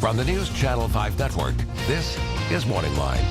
From the News Channel 5 Network, this is Morning Line.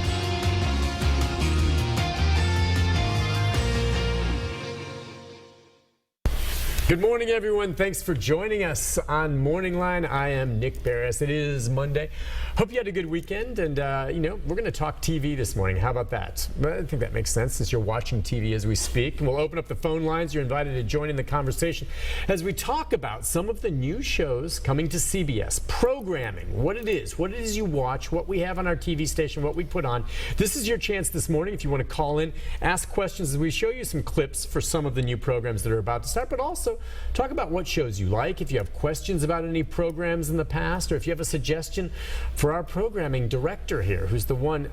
Good morning, everyone. Thanks for joining us on Morning Line. I am Nick Barris. It is Monday. Hope you had a good weekend, and we're going to talk TV this morning. How about that? I think that makes sense since you're watching TV as we speak. And we'll open up the phone lines. You're invited to join in the conversation as we talk about some of the new shows coming to CBS, programming, what it is you watch, what we have on our TV station, what we put on. This is your chance this morning if you want to call in, ask questions as we show you some clips for some of the new programs that are about to start, but also talk about what shows you like, if you have questions about any programs in the past, or if you have a suggestion for our programming director here, who's the one,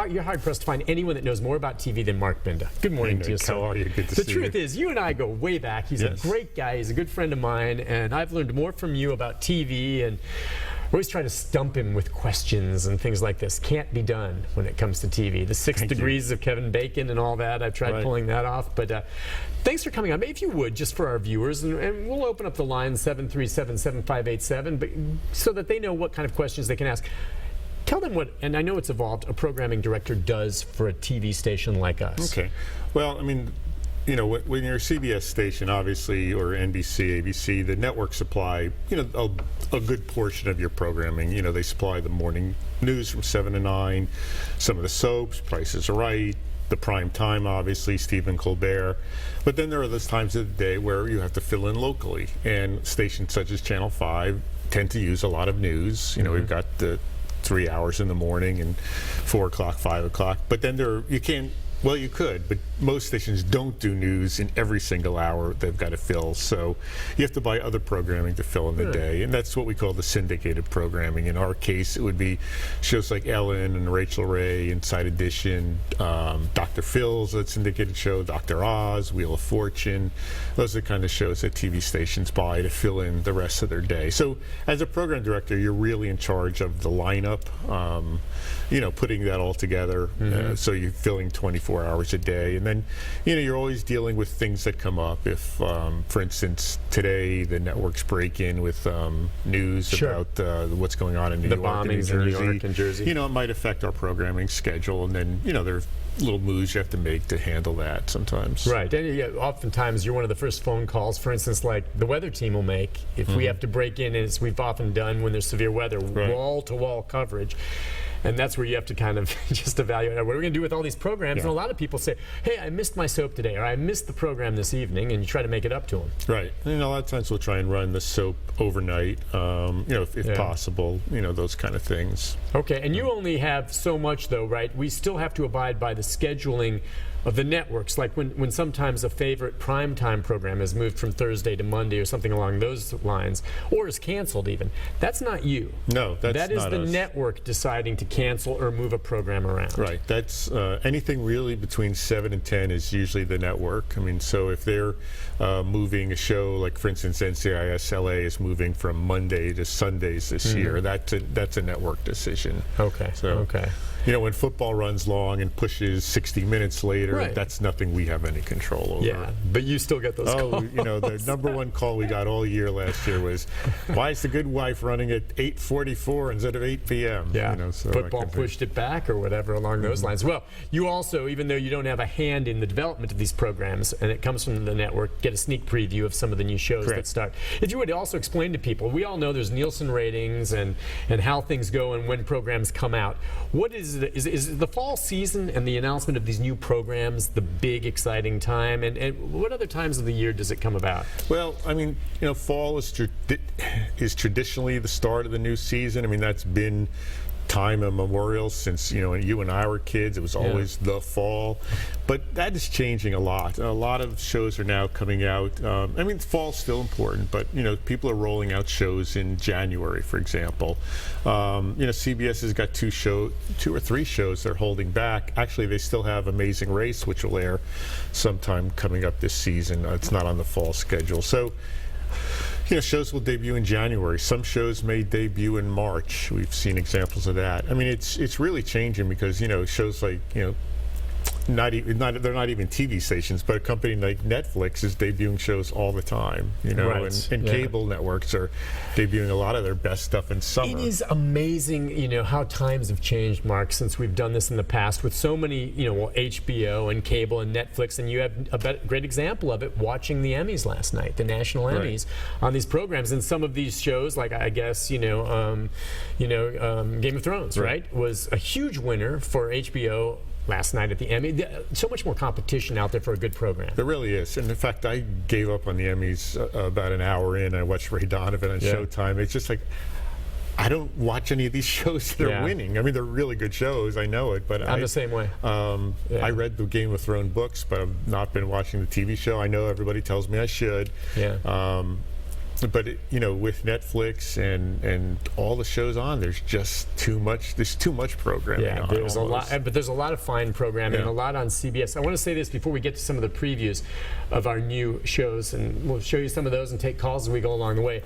you're hard-pressed to find anyone that knows more about TV than Mark Binda. Good morning to you, sir. How are you? Good to see you. The truth is, you and I go way back. He's a great guy. He's a good friend of mine, and I've learned more from you about TV, and I always try to stump him with questions and things like this. Can't be done when it comes to TV. The 6 degrees of Kevin Bacon and all that. I've tried pulling that off. But thanks for coming on. Maybe if you would, just for our viewers, and we'll open up the line 737-7587, but so that they know what kind of questions they can ask. Tell them what, and I know it's evolved, a programming director does for a TV station like us. Okay. Well, I mean, you know, when you're a CBS station, obviously, or NBC, ABC, the network supply, a good portion of your programming. You know, they supply the morning news from 7 to 9, some of the soaps, Price is Right, the prime time, obviously, Stephen Colbert. But then there are those times of the day where you have to fill in locally, and stations such as Channel 5 tend to use a lot of news. You know, we've got the 3 hours in the morning and 4 o'clock, 5 o'clock. But then you can't. Well, you could, but most stations don't do news in every single hour they've got to fill. So you have to buy other programming to fill in the day, and that's what we call the syndicated programming. In our case, it would be shows like Ellen and Rachel Ray, Inside Edition, Dr. Phil's a syndicated show, Dr. Oz, Wheel of Fortune. Those are the kind of shows that TV stations buy to fill in the rest of their day. So as a program director, you're really in charge of the lineup, putting that all together. So you're filling 24 hours a day, and then you're always dealing with things that come up. If for instance today the networks break in with news about what's going on in New York and New York and Jersey, it might affect our programming schedule, and then there are little moves you have to make to handle that sometimes. Right, and oftentimes you're one of the first phone calls, for instance, like the weather team will make if we have to break in, as we've often done when there's severe weather, wall-to-wall coverage. And that's where you have to kind of just evaluate what are we going to do with all these programs. And a lot of people say, hey, I missed my soap today, or I missed the program this evening, and you try to make it up to them. Right. And a lot of times we'll try and run the soap overnight, if possible, those kind of things. Okay, and you only have so much, though, right? We still have to abide by the scheduling of the networks, like when sometimes a favorite primetime program is moved from Thursday to Monday or something along those lines, or is canceled even. That's not you. No, that's not us. That is the network deciding to cancel or move a program around. Right. That's anything really between 7 and 10 is usually the network. I mean, so if they're moving a show, like for instance NCIS LA is moving from Monday to Sundays this year, that's a network decision. Okay. So, when football runs long and pushes 60 minutes later, that's nothing we have any control over. Yeah, but you still get those calls. The number one call we got all year last year was, why is The Good Wife running at 8:44 instead of 8 p.m.? Yeah, football pushed it back or whatever along those lines. Well, you also, even though you don't have a hand in the development of these programs, and it comes from the network, get a sneak preview of some of the new shows that start. If you would also explain to people, we all know there's Nielsen ratings and how things go and when programs come out. What is the fall season and the announcement of these new programs the big exciting time, and what other times of the year does it come about? Well, I mean, fall is traditionally the start of the new season. I mean, that's been time immemorial since you and I were kids. It was always the fall, but that is changing a lot. A lot of shows are now coming out. I mean, fall's still important, but people are rolling out shows in January, for example. CBS has got two or three shows they're holding back. Actually, they still have Amazing Race, which will air sometime coming up this season. It's not on the fall schedule. So shows will debut in January. Some shows may debut in March. We've seen examples of that. I mean, it's really changing because shows like they're not even TV stations, but a company like Netflix is debuting shows all the time, you know, Right. and cable networks are debuting a lot of their best stuff in summer. It is amazing, you know, how times have changed, Mark, since we've done this in the past with so many, you know, well, HBO and cable and Netflix, and you have a great example of it watching the Emmys last night, the national Emmys on these programs, and some of these shows, like I guess, Game of Thrones, right, was a huge winner for HBO last night at the Emmy. So much more competition out there for a good program. There really is. And in fact, I gave up on the Emmys about an hour in. I watched Ray Donovan on Showtime. It's just like, I don't watch any of these shows that are winning. I mean, they're really good shows. I know it, but I'm the same way. I read the Game of Thrones books, but I've not been watching the TV show. I know everybody tells me I should. Yeah. But with Netflix and all the shows on, there's just too much. There's too much programming. Yeah, there's a lot, but there's a lot of fine programming and a lot on CBS. I want to say this before we get to some of the previews of our new shows, and we'll show you some of those and take calls as we go along the way.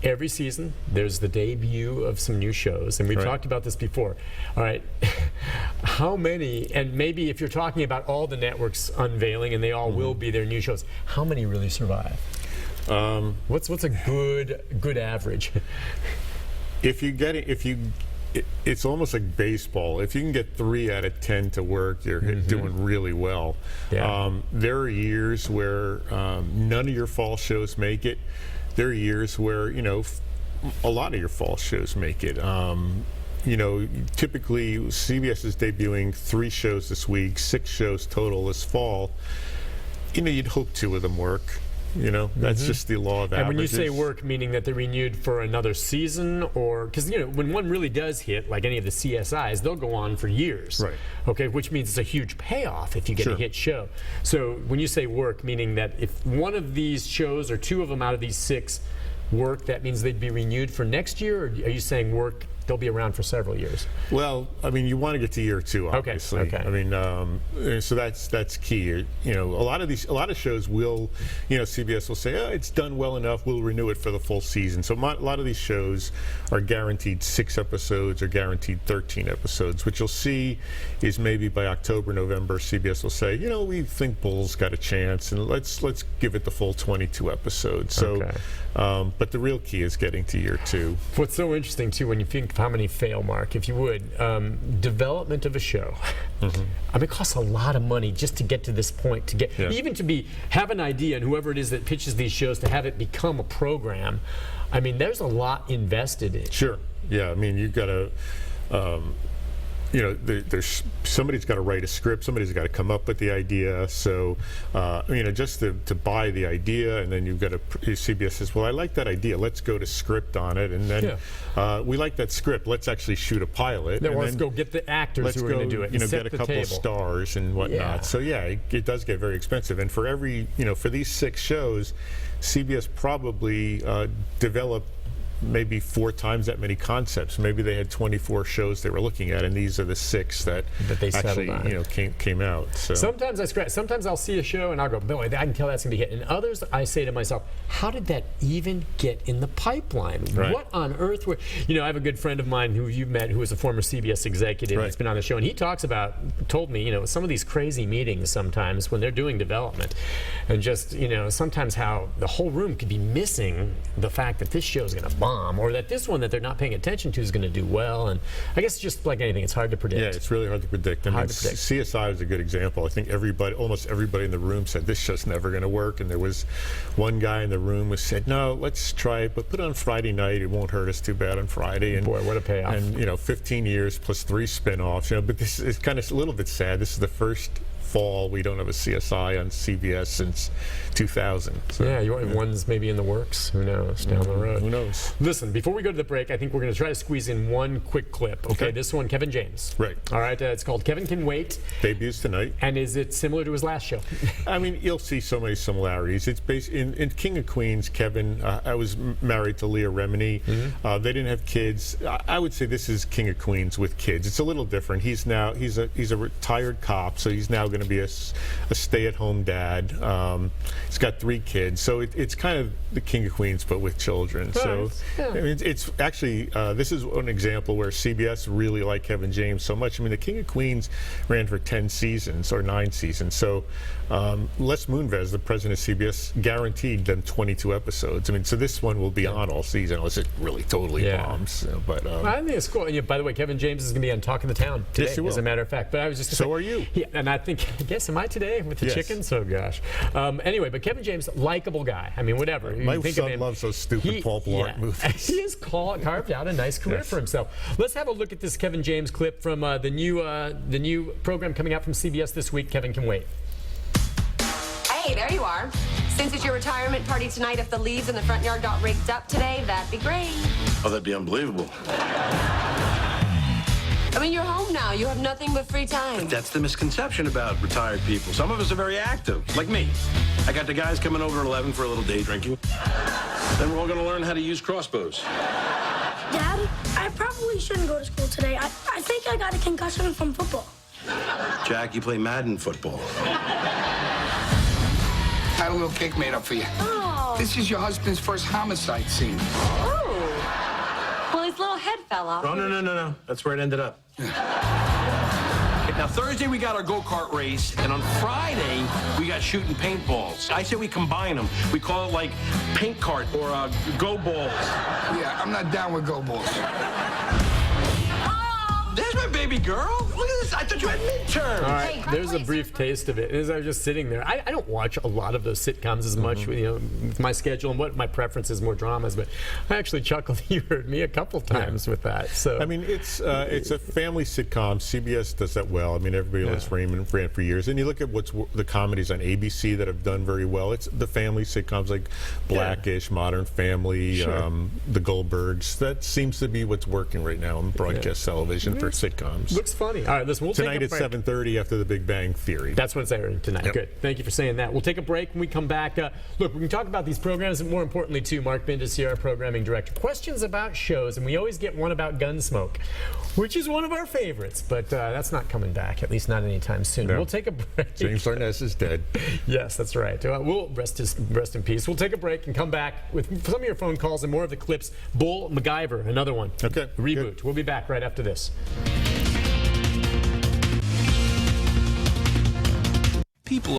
Every season, there's the debut of some new shows, and we've talked about this before. All right, how many, and maybe if you're talking about all the networks unveiling, and they all will be their new shows, how many really survive? What's a good average? It's almost like baseball. If you can get 3 out of 10 to work, you're doing really well. Yeah. There are years where none of your fall shows make it. There are years where a lot of your fall shows make it. Typically CBS is debuting 3 shows this week, 6 shows total this fall. You'd hope 2 of them work. That's just the law of averages. And when you say work, meaning that they're renewed for another season, or because when one really does hit, like any of the CSIs, they'll go on for years. Right. Okay, which means it's a huge payoff if you get a hit show. So when you say work, meaning that if one of these shows or 2 of them out of these 6 work, that means they'd be renewed for next year, or are you saying work? They'll be around for several years. Well, I mean, you want to get to year 2, obviously. Okay. I mean, so that's key. A lot of shows will, CBS will say, it's done well enough, we'll renew it for the full season. So a lot of these shows are guaranteed 6 episodes or guaranteed 13 episodes. What you'll see is maybe by October, November, CBS will say, we think Bull's got a chance, and let's give it the full 22 episodes. So, but the real key is getting to year 2. What's so interesting too, when you think of how many fail, Mark, if you would, development of a show. I mean, it costs a lot of money just to get to this point, to get even to have an idea, and whoever it is that pitches these shows to have it become a program. I mean, there's a lot invested in it. Sure. Yeah. I mean, you've got to. There's somebody's got to write a script, somebody's got to come up with the idea. So, just to buy the idea, and then you've got to, CBS says, well, I like that idea, let's go to script on it, and then we like that script, let's actually shoot a pilot. Then let's go get the actors who are going to do it. Get a couple of stars and whatnot. Yeah. So it does get very expensive. And for every, for these 6 shows, CBS probably developed maybe 4 times that many concepts. Maybe they had 24 shows they were looking at, and these are the 6 that they actually, settled on. Came out. So sometimes I scratch. Sometimes I'll see a show and I'll go, boy, I can tell that's gonna be hit. And others, I say to myself, how did that even get in the pipeline? Right. What on earth? I have a good friend of mine who you've met, who is a former CBS executive. That's been on the show, and he told me, some of these crazy meetings sometimes when they're doing development, and just sometimes how the whole room could be missing the fact that this show is gonna bomb, or that this one that they're not paying attention to is going to do well. And I guess just like anything, it's hard to predict. Yeah, it's really hard to predict. I mean, CSI is a good example. I think almost everybody in the room said this show's never going to work, and there was one guy in the room who said, no, let's try it, but put it on Friday night. It won't hurt us too bad on Friday. And boy, what a payoff. And 15 years plus 3 spin-offs. But this is kind of a little bit sad. This is the first fall we don't have a CSI on CBS since 2000. So, one's maybe in the works. Who knows? Down the road. Who knows? Listen, before we go to the break, I think we're going to try to squeeze in one quick clip. Okay, this one, Kevin James. Right. All right, it's called Kevin Can Wait. Debuts tonight. And is it similar to his last show? I mean, you'll see so many similarities. It's based in King of Queens. Kevin, I was married to Leah Remini. They didn't have kids. I would say this is King of Queens with kids. It's a little different. He's a retired cop, so he's now going going to be a stay-at-home dad. He's got 3 kids, so it's kind of the King of Queens, but with children. So I mean, it's actually this is an example where CBS really liked Kevin James so much. I mean, the King of Queens ran for 10 seasons or 9 seasons. So Les Moonves, the president of CBS, guaranteed them 22 episodes. I mean, so this one will be on all season unless it really totally bombs. So, but I think it's cool. And, by the way, Kevin James is going to be on Talk of the Town today, yes, he will. as a matter of fact. But I was just so are you? Yeah, and I guess am I today with the chickens? Oh gosh. Anyway, but Kevin James, likable guy. I mean, whatever. My son loves those stupid Paul Blart movies. He has carved out a nice career for himself. Let's have a look at this Kevin James clip from the new program coming out from CBS this week. Kevin can wait. Hey, there you are. Since it's your retirement party tonight, if the leaves in the front yard got raked up today, that'd be great. Oh, that'd be unbelievable. I mean, you're home now. You have nothing but free time. That's the misconception about retired people. Some of us are very active, like me. I got the guys coming over at 11 for a little day drinking. Then we're all going to learn how to use crossbows. Dad, I probably shouldn't go to school today. I think I got a concussion from football. Jack, you play Madden football. Got a little cake made up for you. Oh. This is your husband's first homicide scene. Oh. Well, his little head fell off. Oh, no. That's where it ended up. Now, Thursday, we got our go-kart race, and on Friday, we got shooting paintballs. I say we combine them. We call it, like, paint cart or go balls. Yeah, I'm not down with go balls. There's my baby girl. Look at this. I thought you had midterms. All right, there's a brief taste of it. As I was just sitting there, I don't watch a lot of those sitcoms as much, with my schedule and what my preference is, more dramas. But I actually chuckled. You heard me a couple times with that. So I mean, it's a family sitcom. CBS does that well. I mean, everybody loves Raymond ran for years. And you look at what's the comedies on ABC that have done very well. It's the family sitcoms like Blackish, Modern Family, The Goldbergs. That seems to be what's working right now on broadcast television for sitcoms. Looks funny. All right, listen, we'll Tonight take a at break. 7:30 after The Big Bang Theory. That's what it's airing tonight. Yep. Good. Thank you for saying that. We'll take a break when we come back. Look, we can talk about these programs, and more importantly, too, Mark Bindus here, our programming director. Questions about shows, and we always get one about Gunsmoke, which is one of our favorites, but that's not coming back, at least not anytime soon. No. We'll take a break. James Arness is dead. Yes, that's right. We'll rest in peace. We'll take a break and come back with some of your phone calls and more of the clips. Bull MacGyver, another one. Okay. Reboot. Good. We'll be back right after this. People